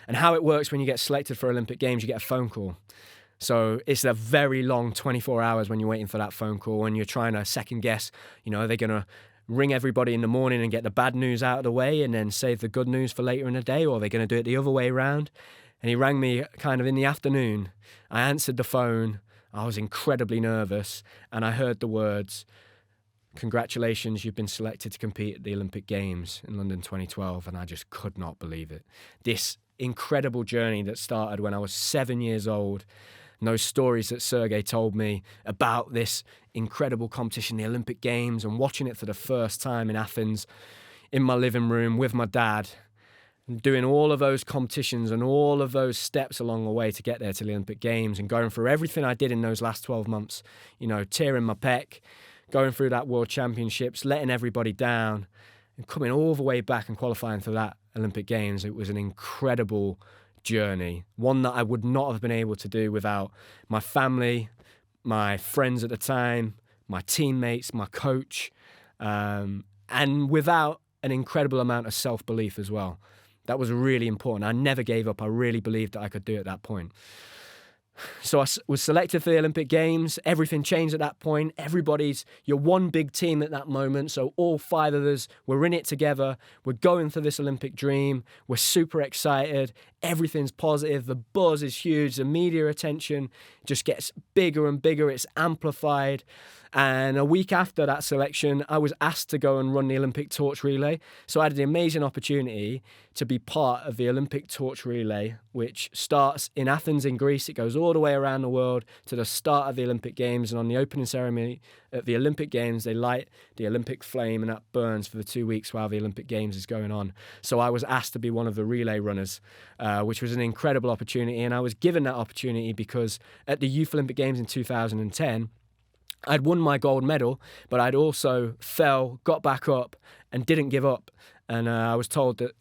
And how it works when you get selected for Olympic Games, you get a phone call. So it's a very long 24 hours when you're waiting for that phone call and you're trying to second guess, are they going to ring everybody in the morning and get the bad news out of the way and then save the good news for later in the day, or are they going to do it the other way around? And he rang me kind of in the afternoon. I answered the phone. I was incredibly nervous and I heard the words, "Congratulations, you've been selected to compete at the Olympic Games in London 2012. And I just could not believe it. This incredible journey that started when I was 7 years old, and those stories that Sergey told me about this incredible competition, the Olympic Games, and watching it for the first time in Athens in my living room with my dad, and doing all of those competitions and all of those steps along the way to get there to the Olympic Games, and going through everything I did in those last 12 months, tearing my pec, going through that World Championships, letting everybody down, and coming all the way back and qualifying for that Olympic Games. It was an incredible journey, one that I would not have been able to do without my family, my friends at the time, my teammates, my coach, and without an incredible amount of self-belief as well. That was really important. I never gave up. I really believed that I could do it at that point. So I was selected for the Olympic Games. Everything changed at that point. You're one big team at that moment. So all 5 of us, we're in it together. We're going for this Olympic dream. We're super excited. Everything's positive. The buzz is huge. The media attention just gets bigger and bigger. It's amplified. And a week after that selection, I was asked to go and run the Olympic torch relay. So I had the amazing opportunity to be part of the Olympic torch relay, which starts in Athens in Greece. It goes all the way around the world to the start of the Olympic Games. And on the opening ceremony at the Olympic Games, they light the Olympic flame and that burns for the 2 weeks while the Olympic Games is going on. So I was asked to be one of the relay runners, which was an incredible opportunity. And I was given that opportunity because at the Youth Olympic Games in 2010, I'd won my gold medal, but I'd also fell, got back up, and didn't give up. And I was told that,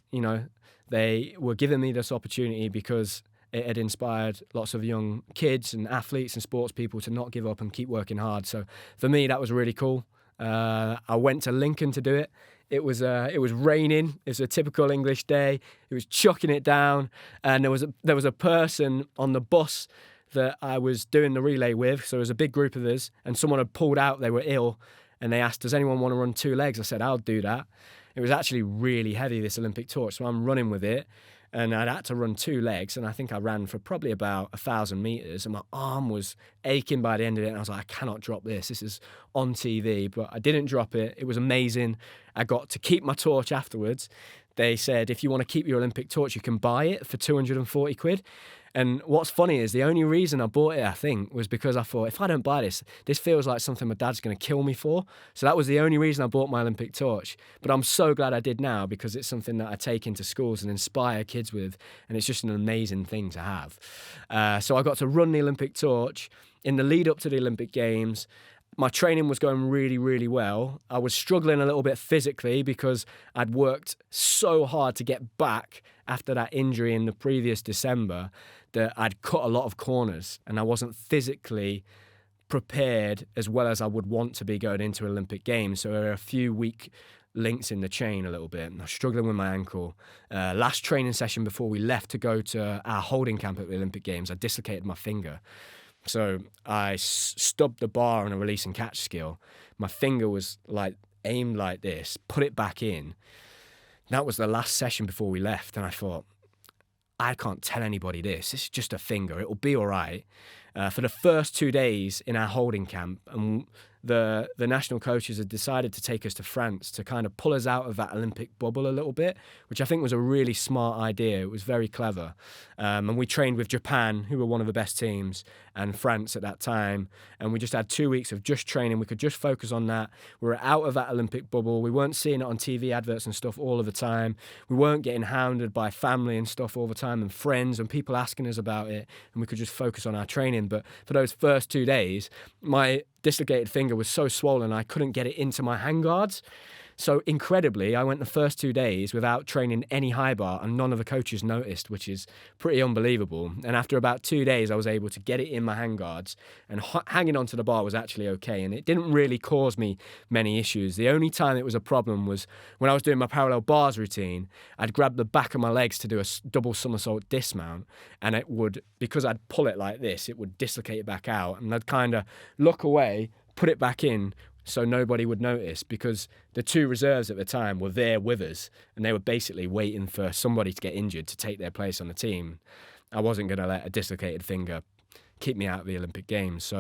they were giving me this opportunity because it had inspired lots of young kids and athletes and sports people to not give up and keep working hard. So for me, that was really cool. I went to Lincoln to do it. It was raining. It was a typical English day. It was chucking it down, and there was a person on the bus that I was doing the relay with. So it was a big group of us, and someone had pulled out. They were ill, and they asked, "Does anyone want to run 2 legs?" I said, "I'll do that." It was actually really heavy, this Olympic torch, so I'm running with it, and I'd had to run 2 legs, and I think I ran for probably about 1,000 meters, and my arm was aching by the end of it, and I was like, I cannot drop this. This is on TV, but I didn't drop it. It was amazing. I got to keep my torch afterwards. They said, if you want to keep your Olympic torch, you can buy it for 240 quid. And what's funny is the only reason I bought it, I think, was because I thought, if I don't buy this feels like something my dad's going to kill me for. So that was the only reason I bought my Olympic torch. But I'm so glad I did now, because it's something that I take into schools and inspire kids with. And it's just an amazing thing to have. So I got to run the Olympic torch in the lead up to the Olympic Games. My training was going really, really well. I was struggling a little bit physically because I'd worked so hard to get back after that injury in the previous December that I'd cut a lot of corners and I wasn't physically prepared as well as I would want to be going into Olympic Games. So there were a few weak links in the chain a little bit. I was struggling with my ankle. Last training session before we left to go to our holding camp at the Olympic Games, I dislocated my finger. So I stubbed the bar on a release and catch skill. My finger was aimed like this, put it back in. That was the last session before we left. And I thought, I can't tell anybody this. This is just a finger. It'll be all right. For the first 2 days in our holding camp, and the national coaches had decided to take us to France to kind of pull us out of that Olympic bubble a little bit, which I think was a really smart idea. It was very clever. And we trained with Japan, who were one of the best teams, and France at that time. And we just had 2 weeks of just training. We could just focus on that. We were out of that Olympic bubble. We weren't seeing it on TV adverts and stuff all of the time. We weren't getting hounded by family and stuff all the time, and friends and people asking us about it. And we could just focus on our training. But for those first 2 days, my dislocated finger was so swollen I couldn't get it into my handguards. So incredibly, I went the first 2 days without training any high bar, and none of the coaches noticed, which is pretty unbelievable. And after about 2 days, I was able to get it in my handguards, and hanging onto the bar was actually okay. And it didn't really cause me many issues. The only time it was a problem was when I was doing my parallel bars routine. I'd grab the back of my legs to do a double somersault dismount, and it would, because I'd pull it like this, it would dislocate it back out, and I'd kind of look away, put it back in, so nobody would notice, because the two reserves at the time were there with us, and they were basically waiting for somebody to get injured to take their place on the team. I wasn't going to let a dislocated finger keep me out of the Olympic Games. So